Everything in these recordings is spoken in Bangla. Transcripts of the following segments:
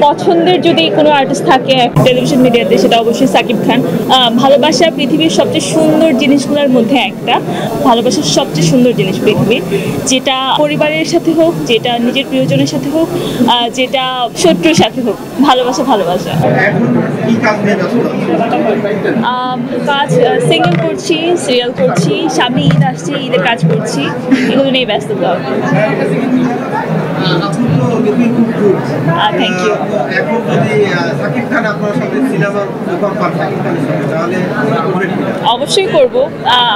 পছন্দের যদি কোনো আর্টিস্ট থাকে টেলিভিশন মিডিয়াতে সেটা অবশ্যই সাকিব খান। ভালোবাসা পৃথিবীর সবচেয়ে সুন্দর জিনিসগুলোর মধ্যে একটা। ভালোবাসার সবচেয়ে সুন্দর জিনিস পৃথিবীর, যেটা পরিবারের সাথে হোক, যেটা নিজের প্রিয়জনের সাথে হোক, যেটা শত্রুর সাথে হোক, ভালোবাসা ভালোবাসা। কাজ সিঙ্গেল করছি, সিরিয়াল করছি, সামনে ঈদ আসছে, ঈদের কাজ করছি, এগুলো নিয়ে ব্যস্ততা। Thank you. অবশ্যই করব।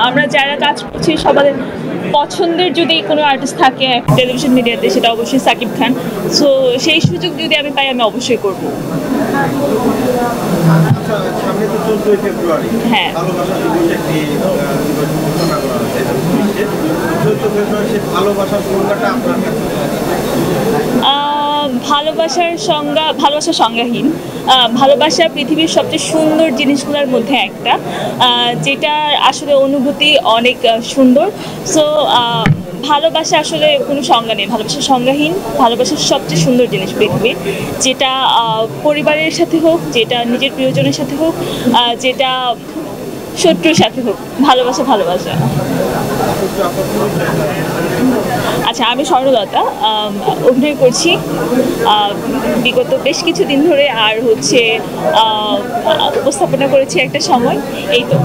আমরা যারা কাজ করছি সবাই পছন্দের যদি কোনো আর্টিস্ট থাকে টেলিভিশন মিডিয়াতে সেটা অবশ্যই সাকিব খান। সো সেই সুযোগ যদি আমি পাই আমি অবশ্যই করব। হ্যাঁ, ভালোবাসার সংজ্ঞা, ভালোবাসা সংজ্ঞাহীন। ভালোবাসা পৃথিবীর সবচেয়ে সুন্দর জিনিসগুলোর মধ্যে একটা, যেটা আসলে অনুভূতি অনেক সুন্দর। সো ভালোবাসা আসলে কোনো সংজ্ঞা নেই, ভালোবাসা সংজ্ঞাহীন। ভালোবাসার সবচেয়ে সুন্দর জিনিস পৃথিবীর, যেটা পরিবারের সাথে হোক, যেটা নিজের প্রিয়জনের সাথে হোক, যেটা শত্রুর সাথে হোক, ভালোবাসা ভালোবাসা। আচ্ছা, আমি স্বর্ণলতা, অভিনয় করছি বিগত বেশ কিছুদিন ধরে, আর হচ্ছে উপস্থাপনা করেছি একটা সময়, এই তো।